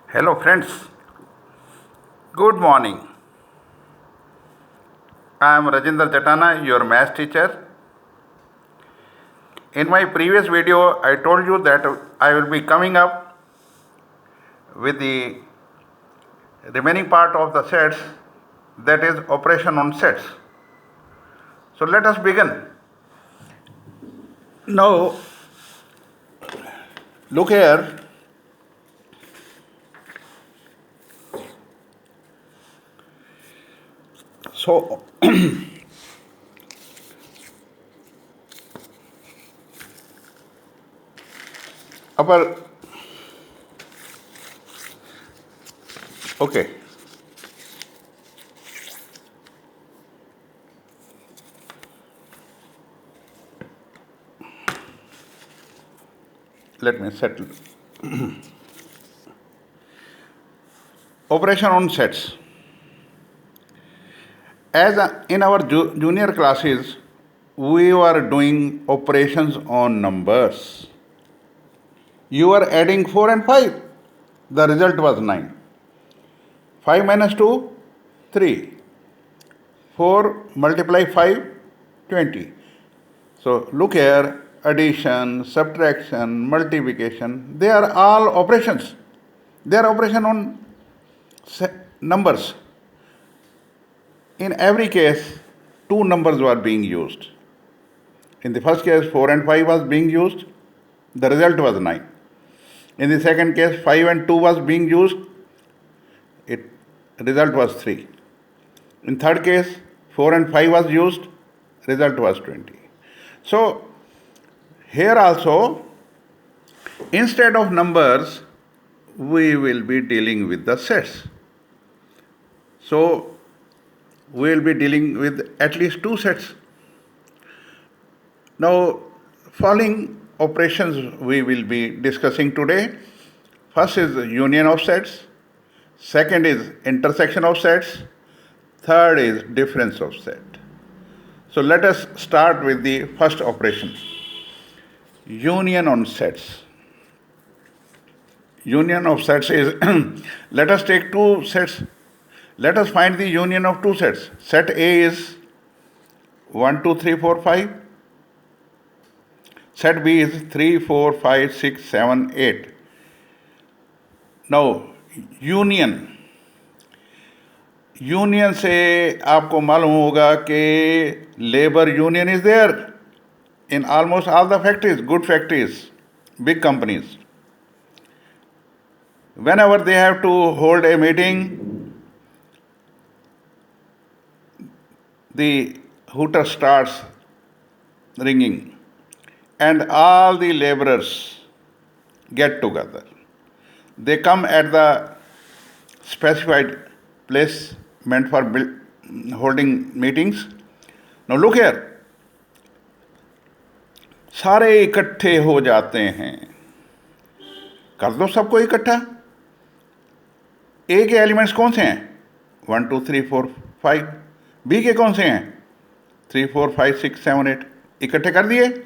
Hello, friends. Good morning. I am Rajinder Chatana, your math teacher. In my previous video, I told you that I will be coming up with the remaining part of the sets, that is operation on sets. So let us begin. Now, look here. So, upper, okay. Let me settle. Operation on sets. As in our junior classes, we were doing operations on numbers. You are adding 4 and 5. The result was 9. 5 minus 2, 3. 4 multiply 5, 20. So look here, addition, subtraction, multiplication, they are all operations. They are operation on numbers. In every case, two numbers were being used. In the first case, 4 and 5 was being used. The result was 9. In the second case, 5 and 2 was being used. Result was 3. In third case, 4 and 5 was used. Result was 20. So, here also, instead of numbers, we will be dealing with the sets. So, we will be dealing with at least two sets. Now, following operations we will be discussing today. First is union of sets. Second is intersection of sets. Third is difference of set. So let us start with the first operation. Union on sets. Union of sets is, let us take two sets. Let us find the union of two sets. Set A is 1, 2, 3, 4, 5. Set B is 3, 4, 5, 6, 7, 8. Now, union से आपको मालूम होगा कि labour union is there in almost all the factories, good factories, big companies. Whenever they have to hold a meeting, the hooter starts ringing and all the laborers get together. They come at the specified place meant for holding meetings. Now look here. सारे इकट्ठे हो जाते हैं. कर दो सबको इकट्ठा. ए के एलिमेंट्स कौन से हैं? 1, 2, 3, 4, 5. बी के कौन से हैं? 3, 4, 5, 6, 7, 8. इकट्ठे कर दिए.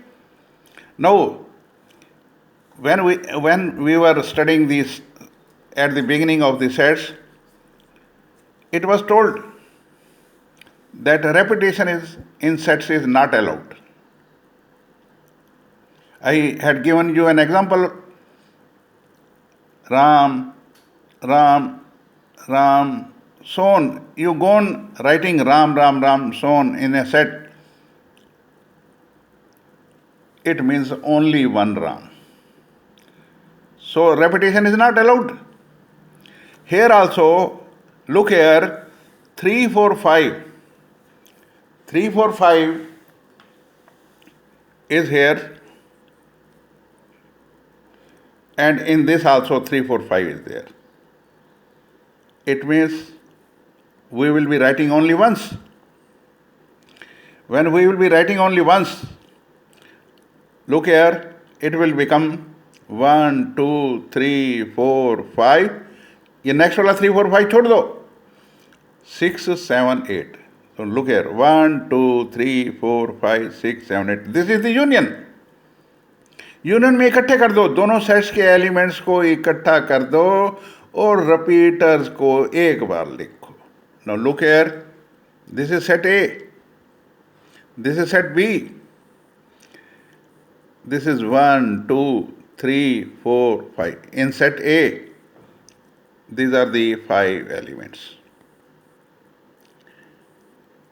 Now, when we were studying these at the beginning of the sets, it was told that repetition in sets is not allowed. I had given you an example. Ram, Ram, Ram, so on. You go on writing Ram, Ram, Ram, so on in a set. It means only one Ram. So repetition is not allowed. Here also, look here, 3, 4, 5. 3, 4, 5 is here. And in this also 3, 4, 5 is there. It means we will be writing only once. When we will be writing only once, look here, it will become 1, 2, 3, 4, 5. ये next वाला 3, 4, 5 छोड़ दो. 6, 7, 8. So look here, 1, 2, 3, 4, 5, 6, 7, 8. This is the union. Union में इकट्ठे कर दो. दोनों sets के एलिमेंट्स को इकट्ठा कर दो और रिपीटर्स को एक बार लिखो। Now look here, this is set A, this is set B, this is 1 2 3 4 5 in set A. These are the 5 elements,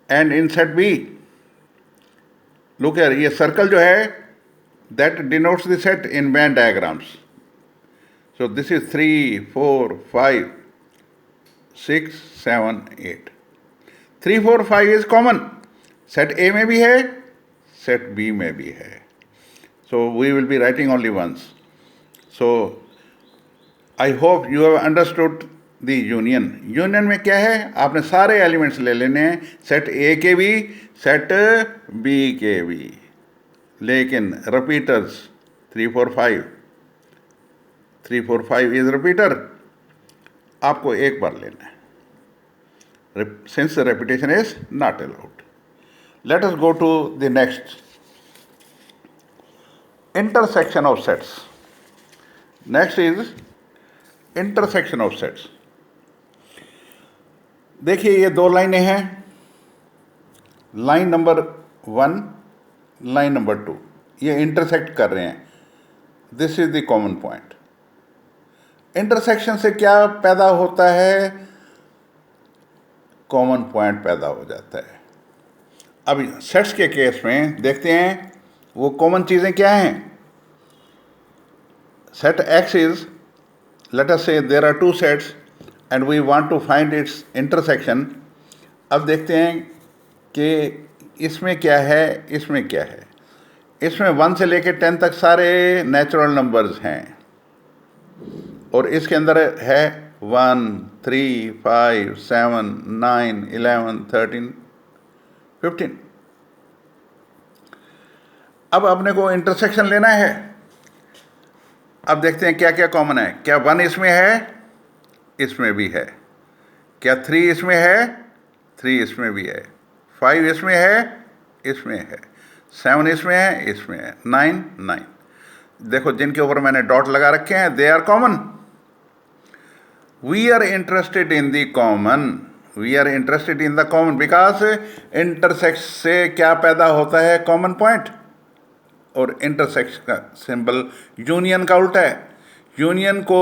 and in set B, look here, ये circle जो है that denotes the set in Venn diagrams. So this is 3 4 5 6 7 8, 3 4 5 is common, set A में भी है, set B में भी है. So we will be writing only once. So I hope you have understood the union. Union में क्या है, आपने सारे एलिमेंट्स ले लेने हैं, सेट ए के भी, सेट बी के भी, लेकिन रिपीटर्स 3 4 5, 3 4 5 इज रिपीटर, आपको एक बार लेना है, since repetition is not allowed. Let us go to the next, intersection of sets. Next is intersection of sets. देखिए ये दो लाइनें हैं, लाइन नंबर 1, लाइन नंबर 2, ये इंटरसेक्ट कर रहे हैं. This is the common point. Intersection से क्या पैदा होता है, कॉमन पॉइंट पैदा हो जाता है. अब सेट्स के केस में देखते हैं वो कॉमन चीज़ें क्या हैं. Set X is, let us say there are two sets and we want to find its intersection. अब देखते हैं कि इसमें क्या है, इसमें क्या है. इसमें 1 से लेकर 10 तक सारे नेचुरल नंबर्स हैं, और इसके अंदर है 1 3 5 7 9 11 13 15. अब अपने को इंटरसेक्शन लेना है. अब देखते हैं क्या क्या कॉमन है. क्या 1 इसमें है, इसमें भी है. क्या 3 इसमें है, 3 इसमें भी है. 5 इसमें है, इसमें है. 7 इसमें है, इसमें है. 9. देखो जिनके ऊपर मैंने डॉट लगा रखे हैं, they are common. We are interested in the common, we are interested in the common because intersect से क्या पैदा होता है, कॉमन पॉइंट. और इंटरसेक्शन का सिंबल यूनियन का उल्टा है. यूनियन को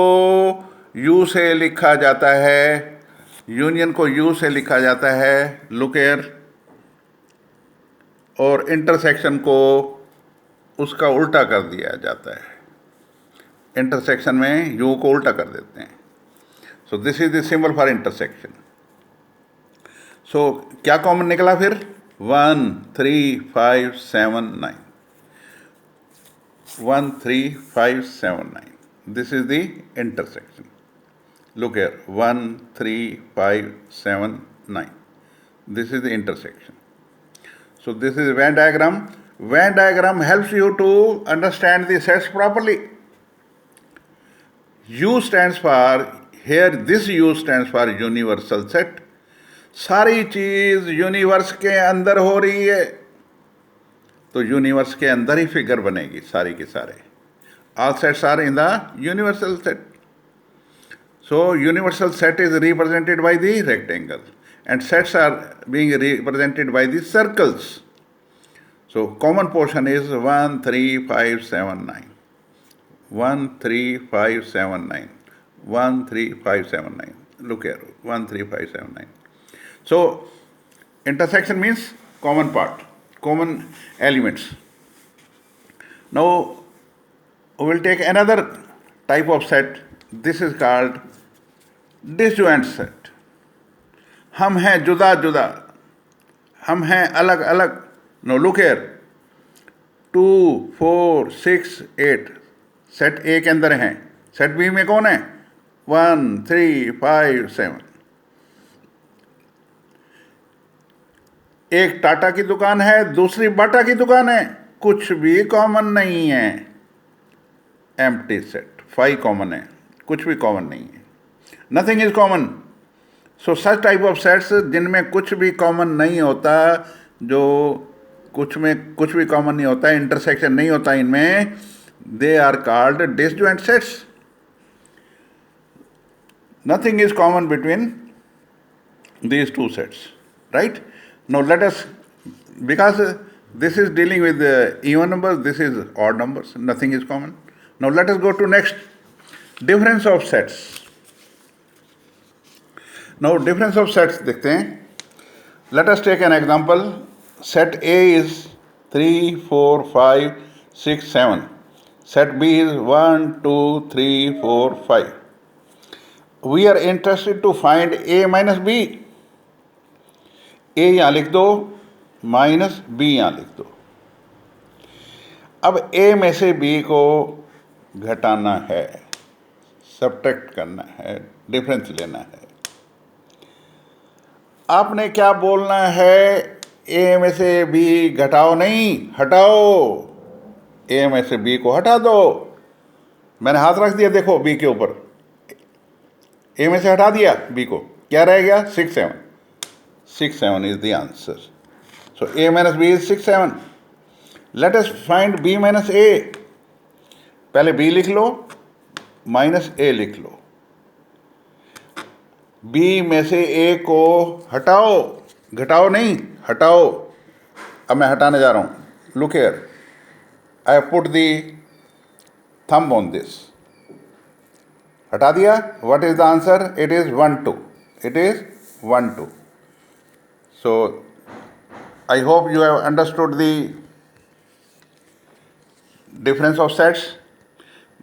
यू से लिखा जाता है, यूनियन को यू से लिखा जाता है, लुक हियर. और इंटरसेक्शन को उसका उल्टा कर दिया जाता है. इंटरसेक्शन में यू को उल्टा कर देते हैं. So this is the symbol for intersection. So क्या कॉमन निकला फिर, 1 3 5 7 9, 1 3 5 7 9. This is the intersection. Look here, 1 3 5 7 9. This is the intersection. So this is a Venn diagram. Venn diagram helps you to understand the sets properly. U stands for, here this U stands for universal set. सारी चीज universe के अंदर हो रही है, तो universe के अंदर ही फिगर बनेगी सारी की सारे. All sets are in the universal set. So universal set is represented by the rectangle and sets are being represented by the circles. So common portion is 1 3 5 7 9, 1 3 5 7 9, 1 3 5 7 9. Look here, 1 3 5 7 9. So intersection means common part, common elements. Now we will take another type of set. This is called disjoint set. हम हैं जुदा जुदा, हम हैं अलग अलग. Now look here, 2 4 6 8 set ए के अंदर हैं. सेट बी में कौन है, 1 3 5 7. एक टाटा की दुकान है, दूसरी बाटा की दुकान है, कुछ भी कॉमन नहीं है. Empty set. 5 कॉमन है, कुछ भी कॉमन नहीं है. Nothing is common. So such type of sets जिनमें कुछ भी कॉमन नहीं होता, जो कुछ में कुछ भी कॉमन नहीं होता, इंटरसेक्शन नहीं होता इनमें, they are called disjoint sets. Nothing is common between these two sets, right? Now let us, because this is dealing with even numbers, this is odd numbers, nothing is common. Now let us go to next, difference of sets. Now difference of sets देखते हैं. Let us take an example. Set A is 3, 4, 5, 6, 7. Set B is 1, 2, 3, 4, 5. We are interested to find A minus B. A यहाँ लिख दो, minus B यहाँ लिख दो. अब A में से B को घटाना है, सब्ट्रैक्ट करना है, डिफरेंस लेना है. आपने क्या बोलना है? ए में से बी घटाओ नहीं, हटाओ. ए में से बी को हटा दो. मैंने हाथ रख दिया, देखो बी के ऊपर. ए में से हटा दिया बी को, क्या रह गया? 6, 7. 6, 7 is the answer. So A minus B is 6, 7. Let us find B minus A. पहले बी लिख लो, माइनस ए लिख लो. बी में से ए को हटाओ, घटाओ नहीं, हटाओ. अब मैं हटाने जा रहा हूं. Look here, I put the thumb on this. हटा दिया. What is the answer? It is 1, 2. It is 1, 2. So I hope you have understood the difference of sets.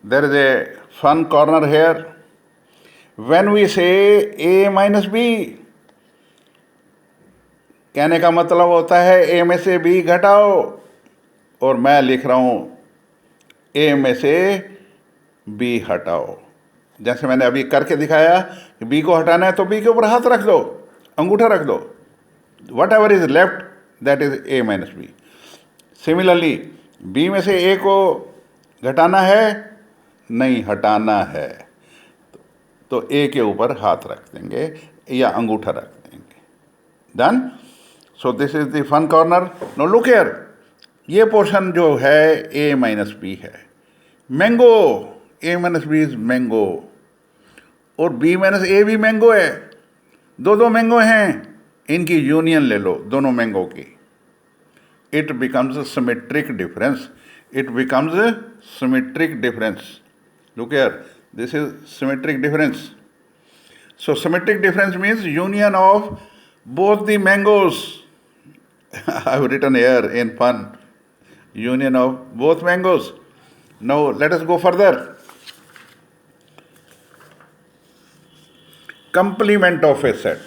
There is a fun corner here. When we say A minus B, कहने का मतलब होता है A में से B घटाओ, और मैं लिख रहा हूं A में से B हटाओ. जैसे मैंने अभी करके दिखाया कि B को हटाना है तो B के ऊपर हाथ रख दो, अंगूठा रख दो. Whatever is left, that is A minus B. Similarly, B में से A को घटाना है, नहीं हटाना है, तो A के ऊपर हाथ रख देंगे या अंगूठा रख देंगे. Done. So this is the fun corner. No look here, ये पोर्शन जो है A माइनस बी है. Mango, A minus B is mango, और B माइनस ए भी मैंगो है. दो मैंगो हैं, इनकी यूनियन ले लो, दोनों मैंगो की. It becomes a symmetric difference. It becomes a symmetric difference. Look here, this is symmetric difference. So symmetric difference means union of both the mangoes. I have written here in fun, union of both mangoes. Now let us go further. Complement of a set.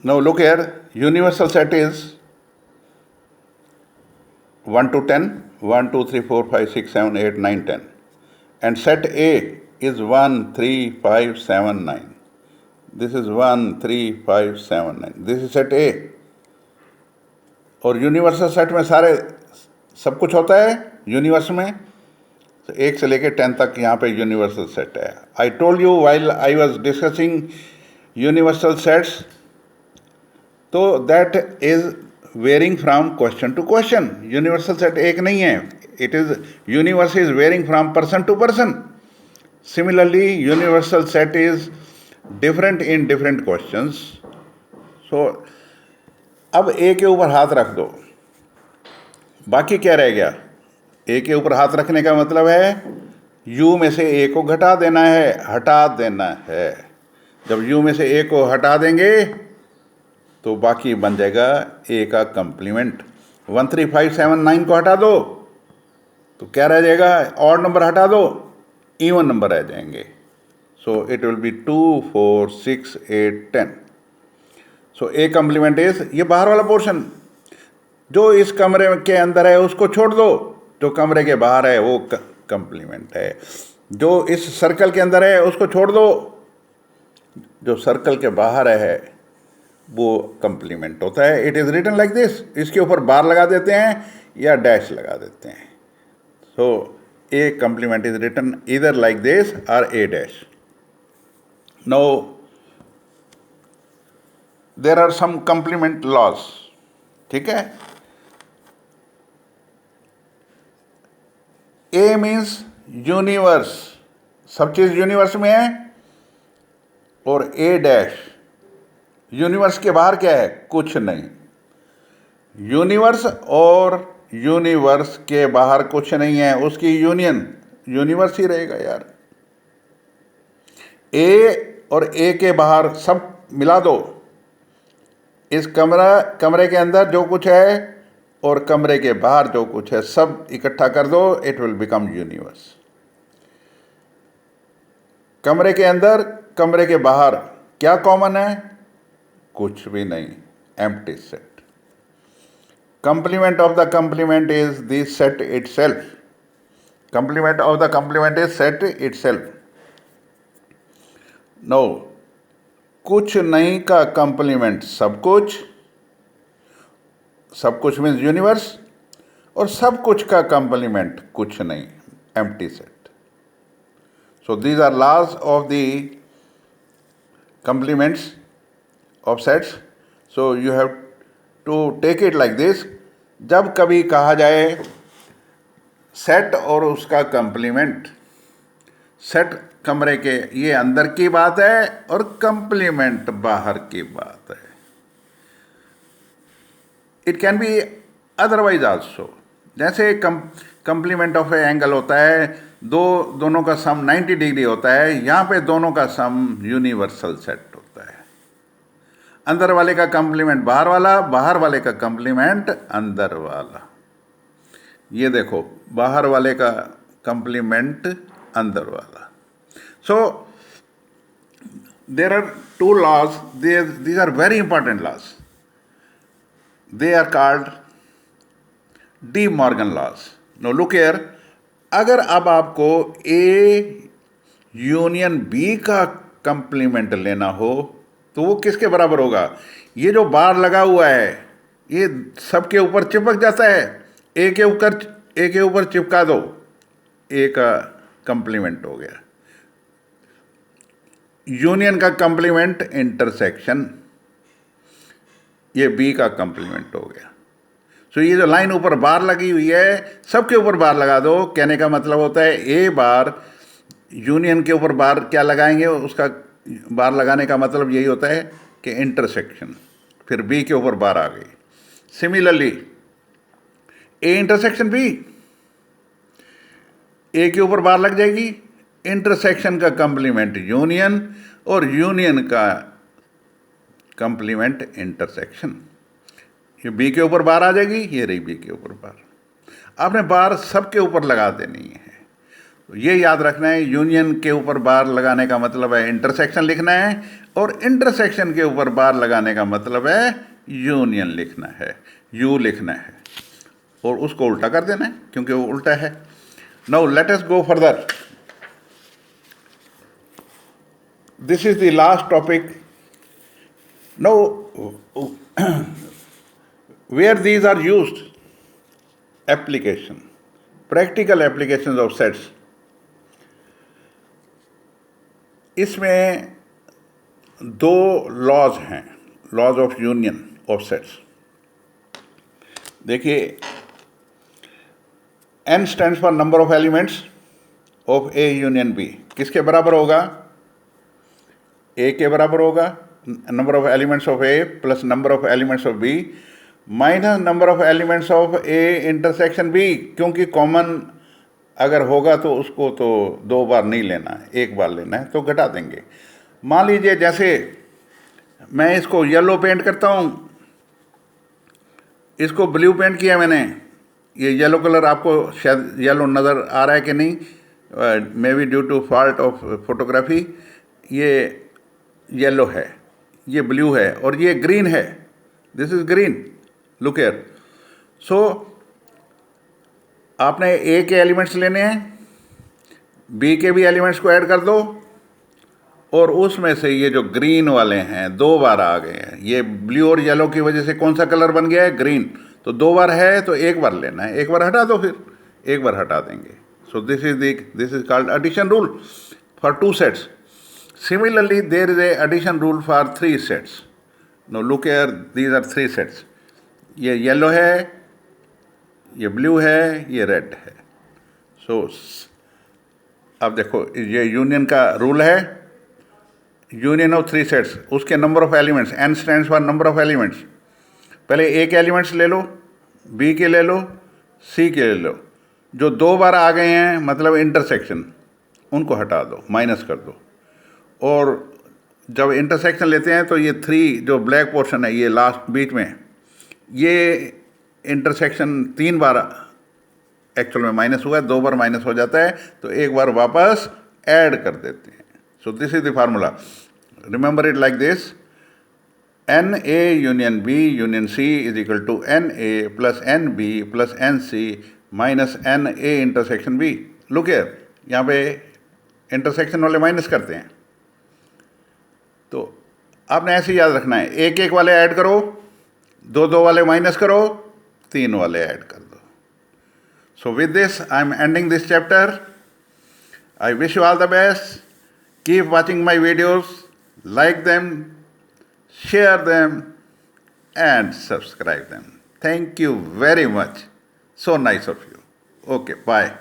Now look here, universal set is 1 to 10, 1, 2, 3, 4, 5, 6, 7, 8, 9, 10. And set A is 1, 3, 5, 7, 9. This is 1, 3, 5, 7, 9. This is set A. और universal set में सारे सब कुछ होता है universe में. तो 1 से लेकर 10 तक यहाँ पे यूनिवर्सल सेट है. I told you while I was discussing universal sets, तो that is varying from question to question. Universal set एक नहीं है. It is universe is varying from person to person. Similarly universal set is different in different questions. So अब A के ऊपर हाथ रख दो, बाकी क्या रह गया? ए के ऊपर हाथ रखने का मतलब है यू में से ए को घटा देना है, हटा देना है. जब यू में से ए को हटा देंगे तो बाकी बन जाएगा ए का कंप्लीमेंट. 1, 3, 5, 7, 9 को हटा दो तो क्या रह जाएगा? ऑड नंबर हटा दो, इवन नंबर रह जाएंगे. So it will be 2, 4, 6, 8, 10. So A complement is, ये बाहर वाला पोर्शन जो इस कमरे के अंदर है उसको छोड़ दो, जो कमरे के बाहर है वो कंप्लीमेंट है. जो इस सर्कल के अंदर है उसको छोड़ दो, जो सर्कल के बाहर है वो कंप्लीमेंट होता है. It is written like this. इसके ऊपर बार लगा देते हैं या डैश लगा देते हैं. So A complement is written इधर लाइक दिस और A dash. No there are some complement laws. ठीक है. ए मीन्स यूनिवर्स, सब चीज़ यूनिवर्स में है, और ए डैश, यूनिवर्स के बाहर क्या है? कुछ नहीं। यूनिवर्स और यूनिवर्स के बाहर कुछ नहीं है, उसकी यूनियन यूनिवर्स ही रहेगा यार। ए और ए के बाहर सब मिला दो, इस कमरे के अंदर जो कुछ है और कमरे के बाहर जो कुछ है सब इकट्ठा कर दो, इट विल बिकम यूनिवर्स। कमरे के अंदर कमरे के बाहर क्या कॉमन है? कुछ भी नहीं, empty set. Complement of the complement is the set itself. Complement of the complement is set itself. Now, कुछ नहीं का complement सब कुछ, सब कुछ मीन्स यूनिवर्स, और सब कुछ का complement कुछ नहीं, empty set. So these are laws of the complements of sets. So you have to take it like this. जब कभी कहा जाए सेट और उसका कंप्लीमेंट, सेट कमरे के ये अंदर की बात है और कंप्लीमेंट बाहर की बात है। It can be otherwise also. जैसे कंप्लीमेंट ऑफ ए एंगल होता है, दोनों का सम 90 डिग्री होता है, यहाँ पे दोनों का सम यूनिवर्सल सेट होता है। अंदर वाले का कंप्लीमेंट बाहर वाला, बाहर वाले का कंप्लीमेंट अंदर वाला। ये देखो, बाहर वाले का कंप्लीमेंट अंदर वाला। So there are two laws, these are very important laws, they are called De Morgan laws. No look here, अगर अब आपको ए यूनियन बी का कंप्लीमेंट लेना हो तो वो किसके बराबर होगा? ये जो बार लगा हुआ है ये सबके ऊपर चिपक जाता है, ए के ऊपर चिपका दो, ए का कंप्लीमेंट हो गया। यूनियन का कंप्लीमेंट इंटरसेक्शन, ये बी का कंप्लीमेंट हो गया। सो ये जो लाइन ऊपर बार लगी हुई है सबके ऊपर बार लगा दो। कहने का मतलब होता है ए बार यूनियन के ऊपर बार क्या लगाएंगे, उसका बार लगाने का मतलब यही होता है कि इंटरसेक्शन, फिर बी के ऊपर बार आ गई। सिमिलरली ए इंटरसेक्शन बी, ए के ऊपर बार लग जाएगी, इंटरसेक्शन का कंप्लीमेंट यूनियन और यूनियन का कंप्लीमेंट इंटरसेक्शन। ये बी के ऊपर बार आ जाएगी, ये रही बी के ऊपर बार। आपने बार सबके ऊपर लगा देनी है। ये याद रखना है, यूनियन के ऊपर बार लगाने का मतलब है इंटरसेक्शन लिखना है, और इंटरसेक्शन के ऊपर बार लगाने का मतलब है यूनियन लिखना है, यू लिखना है, और उसको उल्टा कर देना है क्योंकि वो उल्टा है। Now let us go further. This is the last topic. Now where these are used, application, practical applications of sets. इसमें दो लॉज हैं, laws of union of sets. देखिए, n stands for number of elements of A union B. किसके बराबर होगा? A के बराबर होगा, number of elements of A plus number of elements of B minus number of elements of A intersection B. क्योंकि common अगर होगा तो उसको तो दो बार नहीं लेना है, एक बार लेना है, तो घटा देंगे। मान लीजिए जैसे मैं इसको येलो पेंट करता हूँ, इसको ब्लू पेंट किया मैंने, ये येलो कलर आपको शायद येलो नज़र आ रहा है कि नहीं, may be due to fault of photography. ये येलो है, ये ब्लू है, और ये ग्रीन है, this is green, look here. So आपने ए के एलिमेंट्स लेने हैं, बी के भी एलिमेंट्स को ऐड कर दो, और उसमें से ये जो ग्रीन वाले हैं दो बार आ गए हैं। ये ब्लू और येलो की वजह से कौन सा कलर बन गया है? ग्रीन। तो दो बार है तो एक बार लेना है, एक बार हटा दो, फिर एक बार हटा देंगे। So this is called addition rule for two sets. Similarly there is a addition rule for three sets. No look here, these are three sets. ये येलो है, ये ब्लू है, ये रेड है। सो अब देखो ये यूनियन का रूल है, यूनियन ऑफ थ्री सेट्स, उसके number of elements, n stands for number of elements. पहले ए के एलिमेंट्स ले लो, बी के ले लो, सी के ले लो, जो 2 बार आ गए हैं मतलब इंटरसेक्शन, उनको हटा दो, माइनस कर दो। और जब इंटरसेक्शन लेते हैं तो ये 3 जो ब्लैक पोर्शन है, ये लास्ट बीच में, ये इंटरसेक्शन 3 बार एक्चुअल में माइनस हुआ है, 2 बार माइनस हो जाता है, तो एक बार वापस ऐड कर देते हैं। So this is the formula, remember it like this, n A union B union C is equal to n A plus n B plus n C minus n A intersection B. Look here, यहाँ पे intersection वाले minus करते हैं, तो आपने ऐसे याद रखना है, एक एक वाले ऐड करो, 2 वाले माइनस करो, 3 वाले ऐड कर दो। So with this, I'm ending this chapter. I wish you all the best. Keep watching my videos, like them, share them, and subscribe them. Thank you very much. So nice of you. Okay, bye.